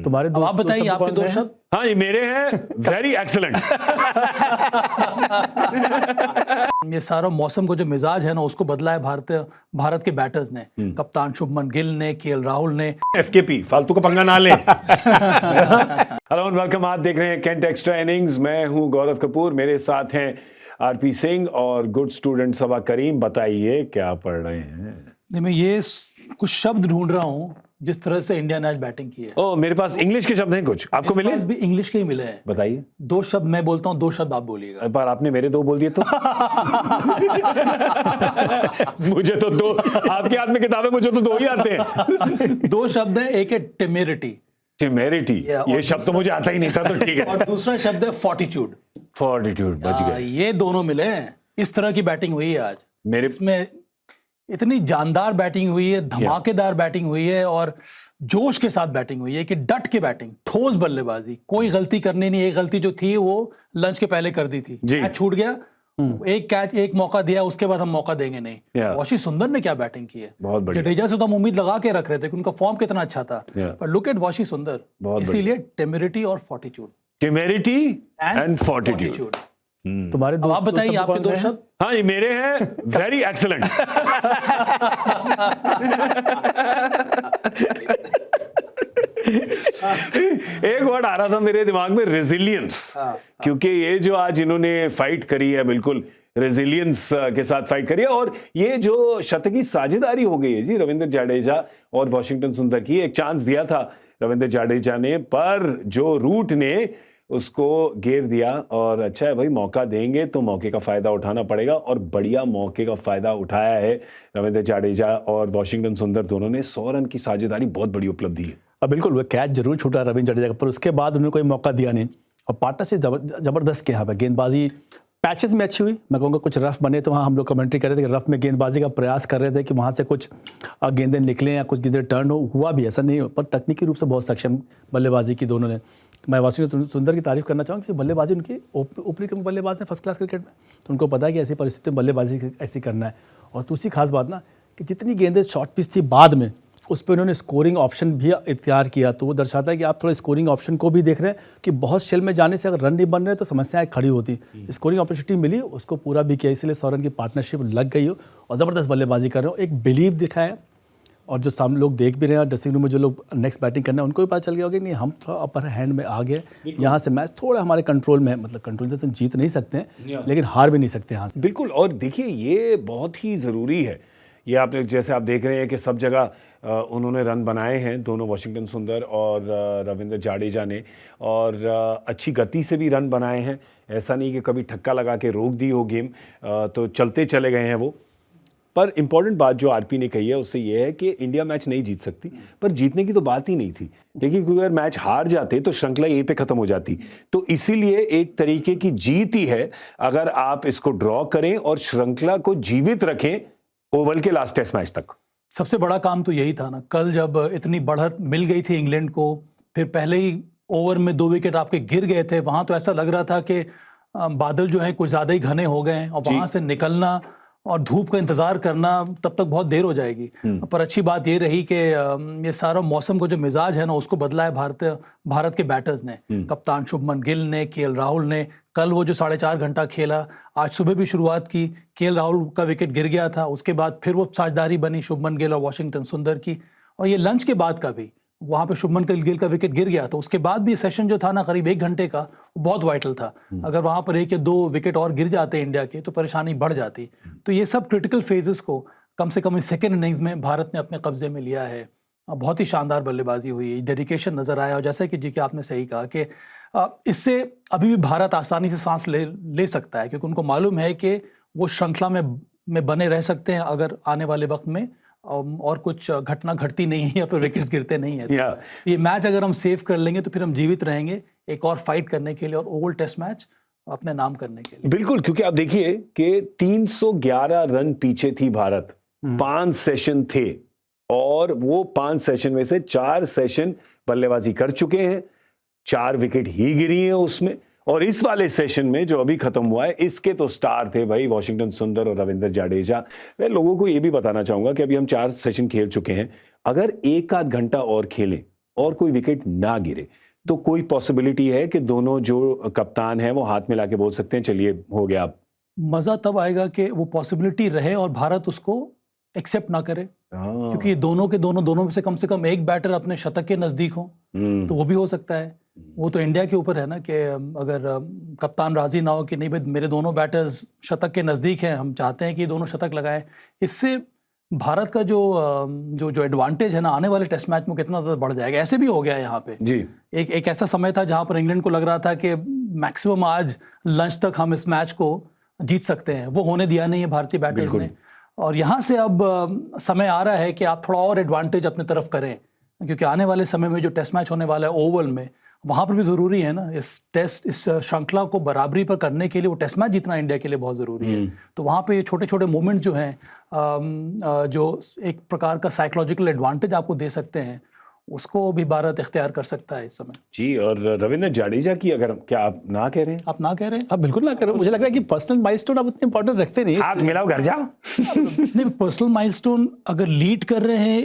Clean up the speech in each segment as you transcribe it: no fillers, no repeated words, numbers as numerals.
तुम्हारे अब आप बताइए आपके दो शब्द। हाँ ये मेरे हैं वेरी एक्सीलेंट। ये सारा मौसम को जो मिजाज है ना उसको बदला है भारत के बैटर्स ने, कप्तान शुभमन गिल ने, केएल राहुल ने। एफकेपी फालतू का पंगा ना ले। हेलो एंड वेलकम, आप देख रहे हैं कैंट एक्स्ट्रा इनिंग्स। मैं हूं गौरव कपूर, मेरे साथ हैं आरपी सिंह और गुड स्टूडेंट सबा करीम। बताइए क्या पढ़ रहे हैं? मैं ये कुछ शब्द ढूंढ रहा हूँ जिस तरह से इंडिया ने आज बैटिंग की है। ओ मेरे पास इंग्लिश के शब्द हैं कुछ, आपको मिले? भी इंग्लिश के ही मिले हैं। बताइए। दो शब्द मैं बोलता हूँ, दो शब्द आप बोलिएगा। पर आपने मेरे दो बोल दिए तो। मुझे तो दो, आपके हाथ में किताब है, मुझे तो दो ही आते हैं। दो शब्द है, एक है टेमेरिटी। टेमेरिटी, ये शब्द तो मुझे आता ही नहीं था, तो ठीक है। और दूसरा शब्द है फोर्टिट्यूड। फोर्टिट्यूड, बच गए। ये दोनों मिले हैं। इस तरह की बैटिंग हुई है आज। मेरे इसमें इतनी जानदार बैटिंग हुई है, धमाकेदार बैटिंग हुई है और जोश के साथ बैटिंग हुई है कि डट के बैटिंग, ठोस बल्लेबाजी, कोई गलती करनी नहीं। एक गलती जो थी वो लंच के पहले कर दी थी, कैच छूट गया। एक कैच, एक मौका दिया, उसके बाद हम मौका देंगे नहीं। वॉशी सुंदर ने क्या बैटिंग की है। बहुत बढ़िया। जडेजा से तो हम उम्मीद लगा के रख रहे थे कि उनका फॉर्म कितना अच्छा था, पर लुक एट वॉशी सुंदर। इसीलिए टेमेरिटी और फोर्टिट्यूड। Temerity and fortitude. तुम्हारे अब आप बताइए आपके दो शब्द। हाँ ये मेरे हैं वेरी एक्सीलेंट। एक वर्ड आ रहा था मेरे दिमाग में, रेजिलियंस। क्योंकि ये जो आज इन्होंने फाइट करी है, बिल्कुल रेजिलियंस के साथ फाइट करी है। और ये जो शतकी साझेदारी हो गई है जी रविंद्र जाडेजा और वॉशिंगटन सुंदर की, एक चांस दिया था रविंद्र जाडेजा ने, पर जो रूट ने उसको घेर दिया। और अच्छा है भाई, मौका देंगे तो मौके का फायदा उठाना पड़ेगा, और बढ़िया मौके का फायदा उठाया है रविंद्र जाडेजा और वॉशिंगटन सुंदर दोनों ने। 100 रन की साझेदारी बहुत बड़ी उपलब्धि है। अब बिल्कुल वो कैच जरूर छूटा रविंद्र जडेजा का, पर उसके बाद उन्होंने कोई मौका दिया नहीं। और पार्टनरशिप जबरदस्त के यहाँ पे गेंदबाजी पैचेस में अच्छी हुई। मैं कहूँगा कुछ रफ बने तो वहाँ हम लोग कमेंट्री कर रहे थे कि रफ में गेंदबाजी का प्रयास कर रहे थे कि वहाँ से कुछ गेंदें निकलें या कुछ गेंदें टर्न हुआ भी, ऐसा नहीं हो, पर तकनीकी रूप से बहुत सक्षम बल्लेबाजी की दोनों ने। मैं वॉशिंगटन सुंदर की तारीफ करना चाहूँगा कि बल्लेबाजी उनकी ऊपरी क्रम बल्लेबाज है फर्स्ट क्लास क्रिकेट में, तो उनको पता है कि ऐसी परिस्थिति में बल्लेबाजी ऐसी करना है। और दूसरी खास बात ना कि जितनी गेंदें शॉर्ट पिच थी बाद में, उस पर उन्होंने स्कोरिंग ऑप्शन भी इख्तियार किया, तो वो दर्शाता है कि आप थोड़ा स्कोरिंग ऑप्शन को भी देख रहे हैं कि बहुत शेल में जाने से अगर रन नहीं बन रहे तो समस्याएं खड़ी होती। स्कोरिंग अपॉर्चुनिटी मिली, उसको पूरा भी किया, इसलिए 100 रन की पार्टनरशिप लग गई हो और ज़बरदस्त बल्लेबाजी कर रहे हो। एक बिलीव दिखाया, और जो सामने लोग देख भी रहे हैं ड्रेसिंग रूम में, जो लोग नेक्स्ट बैटिंग करना है उनको भी पता चल गया होगा कि नहीं हम थोड़ा अपर हैंड में आ गए, यहाँ से मैच थोड़ा हमारे कंट्रोल में है। मतलब कंट्रोल से जीत नहीं सकते हैं लेकिन हार भी नहीं सकते यहाँ से। बिल्कुल। और देखिए ये बहुत ही ज़रूरी है। ये आप जैसे आप देख रहे हैं कि सब जगह उन्होंने रन बनाए हैं, दोनों वॉशिंगटन सुंदर और रविंद्र जाडेजा ने, और अच्छी गति से भी रन बनाए हैं। ऐसा नहीं कि कभी ठक्का लगा के रोक दी हो गेम, तो चलते चले गए हैं वो। पर इंपॉर्टेंट बात जो आरपी ने कही है उससे ये है कि इंडिया मैच नहीं जीत सकती, पर जीतने की तो बात ही नहीं थी। देखिए अगर मैच हार जाते तो श्रृंखला यहीं पे खत्म हो जाती। तो इसीलिए एक तरीके की जीत ही है अगर आप इसको ड्रॉ करें और श्रृंखला को जीवित रखें ओवल के लास्ट टेस्ट मैच तक। सबसे बड़ा काम तो यही था ना, कल जब इतनी बढ़त मिल गई थी इंग्लैंड को, फिर पहले ही ओवर में 2 विकेट आपके गिर गए थे, वहां तो ऐसा लग रहा था कि बादल जो है कुछ ज्यादा ही घने हो गए हैं और वहां से निकलना और धूप का इंतजार करना तब तक बहुत देर हो जाएगी। पर अच्छी बात ये रही कि ये सारा मौसम को जो मिजाज है ना उसको बदला है भारत के बैटर्स ने, कप्तान शुभमन गिल ने, केएल राहुल ने। कल वो जो 4.5 घंटा खेला, आज सुबह भी शुरुआत की, केएल राहुल का विकेट गिर गया था, उसके बाद फिर वो साझेदारी बनी शुभमन गिल और वॉशिंगटन सुंदर की। और ये लंच के बाद का भी वहाँ पे शुभमन गिल का विकेट गिर गया, तो उसके बाद भी सेशन जो था ना करीब 1 घंटे का, वो बहुत वाइटल था। अगर वहाँ पर 1 या 2 विकेट और गिर जाते इंडिया के तो परेशानी बढ़ जाती। तो ये सब क्रिटिकल फेजेस को कम से कम इस सेकेंड इनिंग्स में भारत ने अपने कब्जे में लिया है। बहुत ही शानदार बल्लेबाजी हुई, डेडिकेशन नजर आया। और जैसा कि जी कि आपने सही कहा कि इससे अभी भी भारत आसानी से सांस ले सकता है, क्योंकि उनको मालूम है कि वो श्रृंखला में बने रह सकते हैं अगर आने वाले वक्त में और कुछ घटना घटती नहीं है या फिर विकेट्स गिरते नहीं है। तो ये मैच अगर हम सेव कर लेंगे तो फिर हम जीवित रहेंगे एक और फाइट करने के लिए और ओवल टेस्ट मैच अपने नाम करने के लिए। बिल्कुल, क्योंकि आप देखिए कि 311 रन पीछे थी भारत, 5 सेशन थे, और वो 5 सेशन में से 4 सेशन बल्लेबाजी कर चुके हैं, 4 विकेट ही गिरी हैं उसमें। और इस वाले सेशन में जो अभी खत्म हुआ है, इसके तो स्टार थे भाई वॉशिंगटन सुंदर और रविंद्र जाडेजा। मैं लोगों को ये भी बताना चाहूंगा कि अभी हम 4 सेशन खेल चुके हैं, अगर 1 आध घंटा और खेलें और कोई विकेट ना गिरे, तो कोई पॉसिबिलिटी है कि दोनों जो कप्तान हैं वो हाथ मिला के बोल सकते हैं चलिए हो गया अब? मज़ा तब आएगा कि वो पॉसिबिलिटी रहे और भारत उसको एक्सेप्ट ना करे, क्योंकि दोनों के दोनों में से कम एक बैटर अपने शतक के नज़दीक हो, तो वो भी हो सकता है। वो तो इंडिया के ऊपर है ना कि अगर कप्तान राजी ना हो कि नहीं भाई मेरे दोनों बैटर्स शतक के नज़दीक हैं, हम चाहते हैं कि दोनों शतक लगाएं, इससे भारत का जो एडवांटेज है ना आने वाले टेस्ट मैच में कितना ज़्यादा बढ़ जाएगा। ऐसे भी हो गया है यहाँ पे जी। एक ऐसा समय था जहाँ पर इंग्लैंड को लग रहा था कि मैक्सिमम आज लंच तक हम इस मैच को जीत सकते हैं, वो होने दिया नहीं है भारतीय बैटर्स ने। और यहाँ से अब समय आ रहा है कि आप थोड़ा और एडवांटेज अपनी तरफ करें, क्योंकि आने वाले समय में जो टेस्ट मैच होने वाला है ओवल में, वहाँ पर भी ज़रूरी है ना इस श्रृंखला को बराबरी पर करने के लिए वो टेस्ट मैच जीतना इंडिया के लिए बहुत ज़रूरी है। तो वहाँ पे छोटे छोटे मोमेंट जो हैं जो एक प्रकार का साइकोलॉजिकल एडवांटेज आपको दे सकते हैं, उसको भी भारत इख्तियार कर सकता है इस समय। जी। और रविंद्र जाडेजा की अगर क्या आप ना कह रहे हैं? आप ना कह रहे हैं? आप बिल्कुल ना करो। मुझे लग रहा है कि पर्सनल माइलस्टोन आप उतने इंपॉर्टेंट रखते नहीं। हाथ मिलाओ घर जाओ। नहीं, पर्सनल माइलस्टोन अगर लीड कर रहे हैं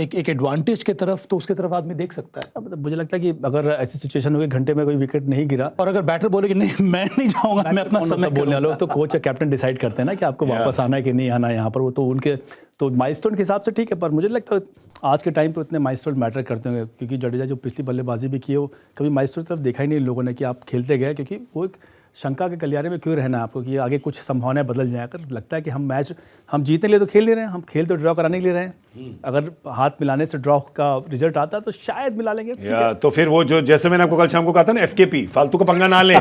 एक एडवांटेज की तरफ, तो उसकी तरफ आदमी देख सकता है। मतलब मुझे लगता है कि अगर ऐसी सिचुएशन होगी घंटे में कोई विकेट नहीं गिरा और अगर बैटर बोले कि नहीं मैं नहीं जाऊंगा, मैं अपना समय बोलने वालों, तो कोच या कैप्टन डिसाइड करते हैं ना कि आपको वापस आना है कि नहीं आना है यहाँ पर। वो तो उनके तो माइलस्टोन के हिसाब से ठीक है, पर मुझे लगता है आज के टाइम पे उतने माइलस्टोन मैटर करते होंगे, क्योंकि जडेजा जो पिछली बल्लेबाजी भी की है वो कभी माइलस्टोन की तरफ देखा ही नहीं लोगों ने कि आप खेलते गए, क्योंकि वो एक शंका के गलियारे में क्यों रहना आपको कि आगे कुछ संभावनाएं बदल जाए। अगर लगता है कि हम जीतने के लिए तो खेल नहीं रहे हैं, हम खेल तो ड्रॉ कराने के लिए रहे हैं, अगर हाथ मिलाने से ड्रॉ का रिजल्ट आता तो शायद मिला लेंगे। तो फिर वो जो जैसे मैंने आपको कल शाम को कहा था ना FKP, फालतू का पंगा ना लें।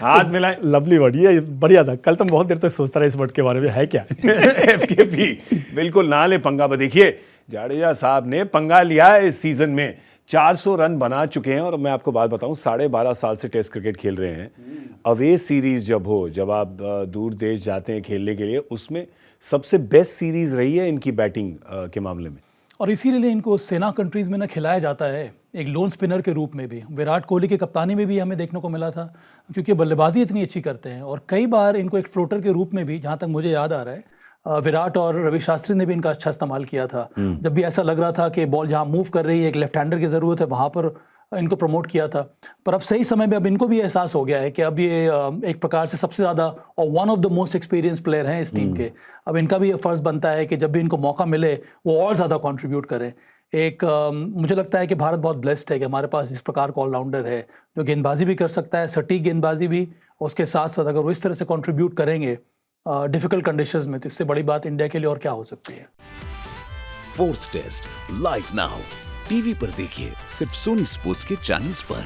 हाथ मिलाएं। लवली वर्ड, ये बढ़िया था। कल तो बहुत देर तक सोचता रहा इस वर्ड के बारे में, है क्या FKP बिल्कुल ना ले पंगा। देखिए जाडेजा साहब ने पंगा लिया है इस सीजन में, 400 रन बना चुके हैं। और मैं आपको बात बताऊं, 12.5 साल से टेस्ट क्रिकेट खेल रहे हैं। अवे सीरीज जब आप दूर देश जाते हैं खेलने के लिए, उसमें सबसे बेस्ट सीरीज रही है इनकी बैटिंग के मामले में। और इसीलिए इनको सेना कंट्रीज में ना खिलाया जाता है एक लोन स्पिनर के रूप में भी। विराट कोहली की कप्तानी में भी हमें देखने को मिला था, क्योंकि बल्लेबाजी इतनी अच्छी करते हैं। और कई बार इनको एक फ्लोटर के रूप में भी, जहाँ तक मुझे याद आ रहा है, विराट और रवि शास्त्री ने भी इनका अच्छा इस्तेमाल किया था। जब भी ऐसा लग रहा था कि बॉल जहाँ मूव कर रही है, एक लेफ्ट हैंडर की ज़रूरत है, वहाँ पर इनको प्रमोट किया था। पर अब सही समय में अब इनको भी एहसास हो गया है कि अब ये एक प्रकार से सबसे ज़्यादा और one of the most experience player हैं इस टीम के। अब इनका भी ये फ़र्ज़ बनता है कि जब भी इनको मौका मिले वो और ज़्यादा कॉन्ट्रीब्यूट करें। मुझे लगता है कि भारत बहुत ब्लेस्ड है कि हमारे पास इस प्रकार का ऑलराउंडर है जो गेंदबाजी भी कर सकता है, सटीक गेंदबाजी भी, और उसके साथ साथ अगर वो इस तरह से कॉन्ट्रीब्यूट करेंगे डिफिकल्ट कंडीशंस में, तो इससे बड़ी बात इंडिया के लिए और क्या हो सकती है। Fourth test live now TV पर देखिए, सिर्फ सोनी स्पोर्ट्स के चैनल्स पर।